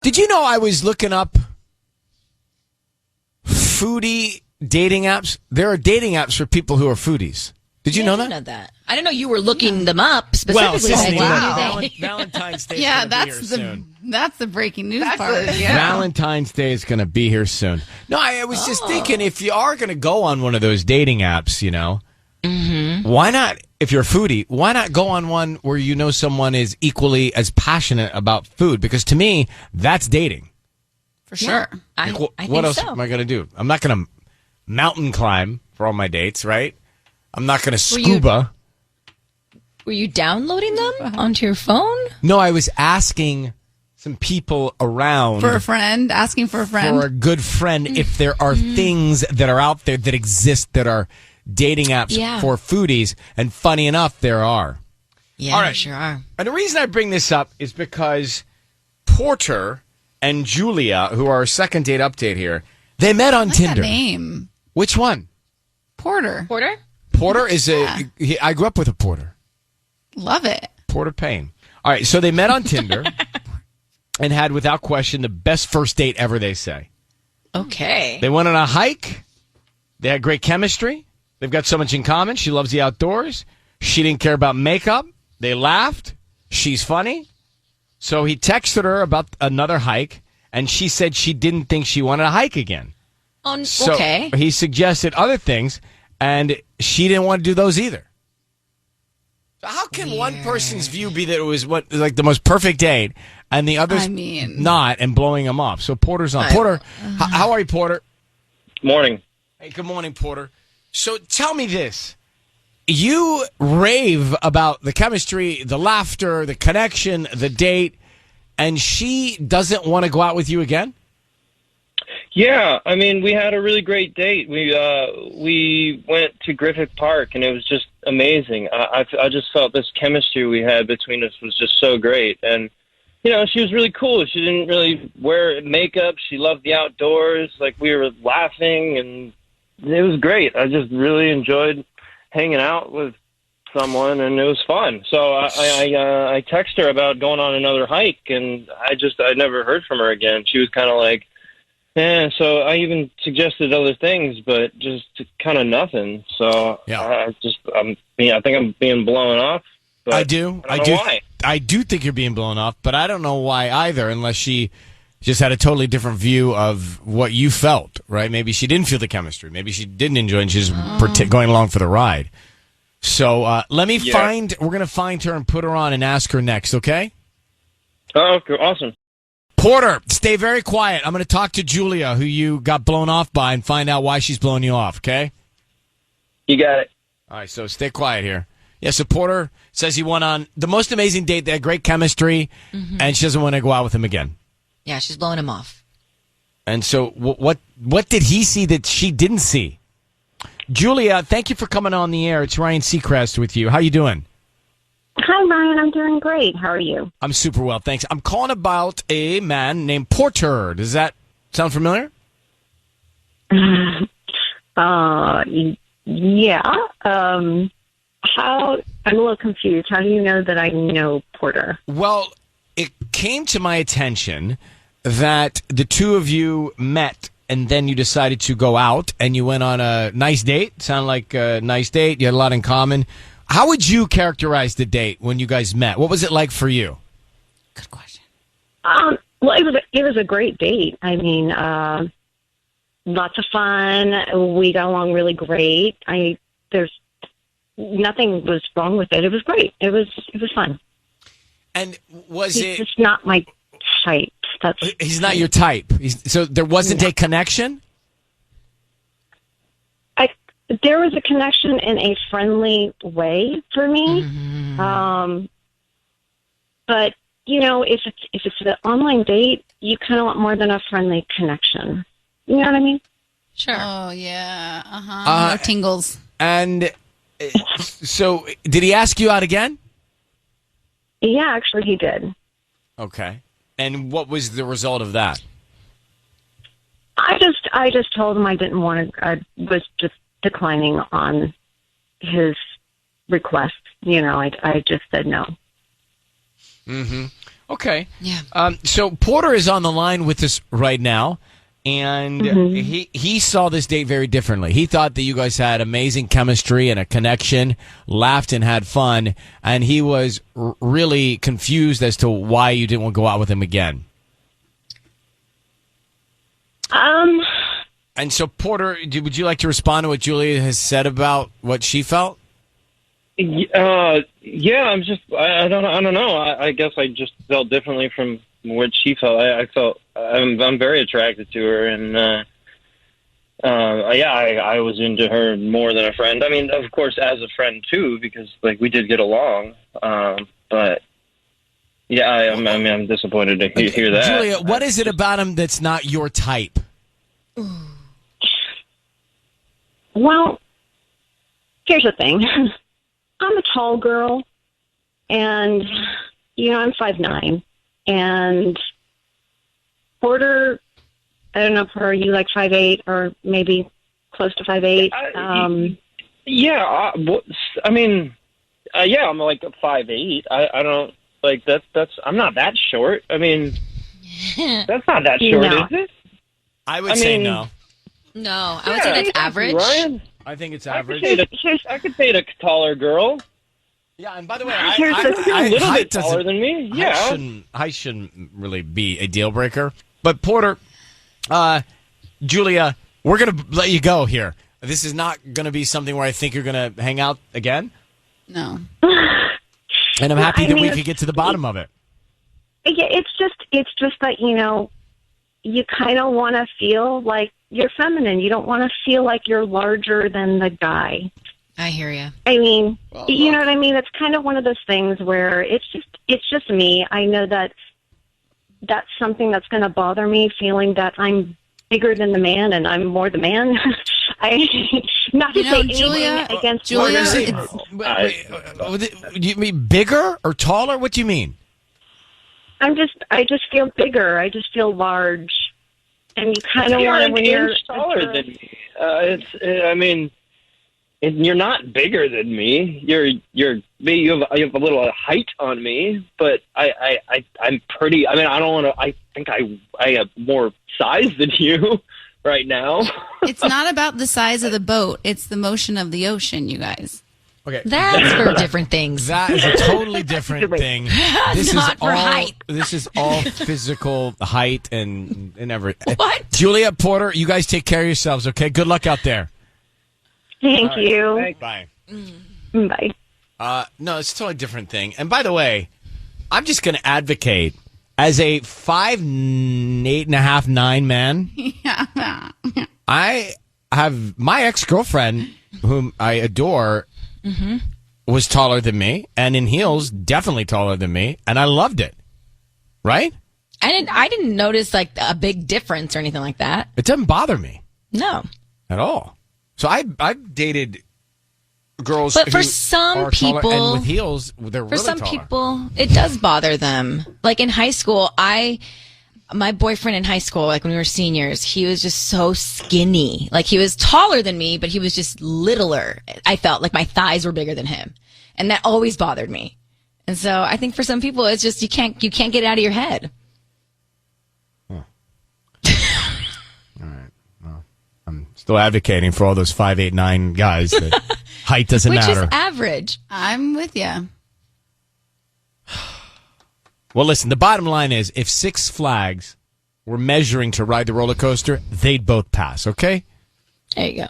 Did you know I was looking up foodie dating apps? There are dating apps for people who are foodies. Did you know that? I didn't know that. I didn't know you were looking them up specifically. Valentine's Day. Yeah, that's the breaking news part. Valentine's Day is going to be here soon. No, I was just thinking, if you are going to go on one of those dating apps, why not? If you're a foodie, why not go on one where you know someone is equally as passionate about food? Because to me, that's dating. For sure. I what think else so. am I going to do? I'm not going to mountain climb for all my dates, right? I'm not going to scuba. Were you downloading them onto your phone? No, I was asking some people around. For a friend? Asking for a friend? For a good friend, if there are things that are out there that exist that are dating apps for foodies. And funny enough, there are. Yeah, all right. Sure are. And the reason I bring this up is because Porter and Julia, who are our second date update here, they met on Tinder. That name. Which one? Porter. Porter is I grew up with a Porter. Love it. Porter Payne. All right, so they met on Tinder and had, without question, the best first date ever, they say. Okay. They went on a hike. They had great chemistry. They've got so much in common. She loves the outdoors. She didn't care about makeup. They laughed. She's funny. So he texted her about another hike, and she said she didn't think she wanted to hike again. So he suggested other things, and she didn't want to do those either. So how can one person's view be that it was like the most perfect date, and the other's not, and blowing him off? So Porter's on. Porter, how are you, Porter? Morning. Hey, good morning, Porter. So tell me this. You rave about the chemistry, the laughter, the connection, the date, and she doesn't want to go out with you again? Yeah, I mean, we had a really great date. We went to Griffith Park, and it was just amazing. I just felt this chemistry we had between us was just so great. And, she was really cool. She didn't really wear makeup. She loved the outdoors. Like, we were laughing, and it was great. I just really enjoyed hanging out with someone, and it was fun. So I texted her about going on another hike, and I never heard from her again. She was kind of like, so I even suggested other things, but just kind of nothing. So I think I'm being blown off. But I do. I don't know why. I do think you're being blown off, but I don't know why either, unless she just had a totally different view of what you felt, right? Maybe she didn't feel the chemistry. Maybe she didn't enjoy it, and she's just going along for the ride. So let me we're going to find her and put her on and ask her next, okay? Oh, okay, awesome. Porter, stay very quiet. I'm going to talk to Julia, who you got blown off by, and find out why she's blowing you off, okay? You got it. All right, so stay quiet here. Yeah, so Porter says he went on the most amazing date. They had great chemistry, and she doesn't want to go out with him again. Yeah, she's blowing him off. And so what did he see that she didn't see? Julia, thank you for coming on the air. It's Ryan Seacrest with you. How you doing? Hi, Ryan. I'm doing great. How are you? I'm super well, thanks. I'm calling about a man named Porter. Does that sound familiar? Yeah. I'm a little confused. How do you know that I know Porter? Well, it came to my attention that the two of you met, and then you decided to go out, and you went on a nice date. Sounded like a nice date. You had a lot in common. How would you characterize the date when you guys met? What was it like for you? Good question. Well, it was a great date. I mean, lots of fun. We got along really great. There's nothing was wrong with it. It was great. It was fun. And He's just not my type. He's not your type. So there wasn't a connection? There was a connection in a friendly way for me. But, if it's an online date, you kind of want more than a friendly connection. You know what I mean? Sure. Oh, yeah. No tingles. And so did he ask you out again? Yeah, actually he did. Okay. And what was the result of that? I just told him I didn't want to. I was just declining on his request. I just said no. Okay. Yeah. So Porter is on the line with us right now, and he saw this date very differently. He thought that you guys had amazing chemistry and a connection, laughed and had fun, and he was really confused as to why you didn't want to go out with him again. And so, Porter, would you like to respond to what Julia has said about what she felt? Yeah, I'm just, I don't know. I guess I just felt differently from what she felt. I felt, I'm very attracted to her, and I was into her more than a friend. I mean, of course, as a friend too, because like we did get along. But yeah, I'm disappointed to hear that. Julia, what is it about him that's not your type? Well, here's the thing. I'm a tall girl, and, I'm 5'9", and Porter, I don't know, are you like 5'8", or maybe close to 5'8"? I'm like 5'8". I don't, like, that's, I'm not that short. I mean, that's not that short, No. is it? I would say no. No, I would say that's average. Ryan, I think it's average. I could date a taller girl. Yeah, and by the way, You're a little bit taller than me. Yeah. Height shouldn't really be a deal breaker. But Porter, Julia, we're going to let you go here. This is not going to be something where I think you're going to hang out again. No. And I'm happy that we could get to the bottom of it. Yeah, it's just that, you kind of want to feel like you're feminine. You don't want to feel like you're larger than the guy. I hear you. I mean, you know what I mean? It's kind of one of those things where it's just me. I know that that's something that's going to bother me, feeling that I'm bigger than the man and I'm more the man. Not to say Julia, anything against Julia, You mean bigger or taller? What do you mean? I just feel bigger. I just feel large. And you kind of want to, when you're taller than me. You're not bigger than me. You have a little height on me, but I'm pretty. I mean, I don't want to. I think I have more size than you right now. It's not about the size of the boat; it's the motion of the ocean, you guys. Okay, That's for different things. that is a totally different thing. This not is for all height. This is all physical height and everything. What? Julia, Porter, you guys take care of yourselves. Okay, good luck out there. Thank you. Bye. Bye. No, it's a totally different thing. And by the way, I'm just going to advocate as a 5'8.5", 9" man. I have my ex-girlfriend, whom I adore, was taller than me, and in heels, definitely taller than me, and I loved it. Right? I didn't notice like a big difference or anything like that. It doesn't bother me No. at all. So I've dated girls, But for who some are taller, people- and with heels, they're For really some taller. people, it does bother them. Like in high school, my boyfriend in high school, like when we were seniors, he was just so skinny. Like he was taller than me, but he was just littler. I felt like my thighs were bigger than him. And that always bothered me. And so I think for some people, it's just, you can't get it out of your head. All right. Well, I'm still advocating for all those 5'8", 9" guys that height doesn't Which matter. is average. I'm with you. Well, listen, the bottom line is if Six Flags were measuring to ride the roller coaster, they'd both pass, okay? There you go.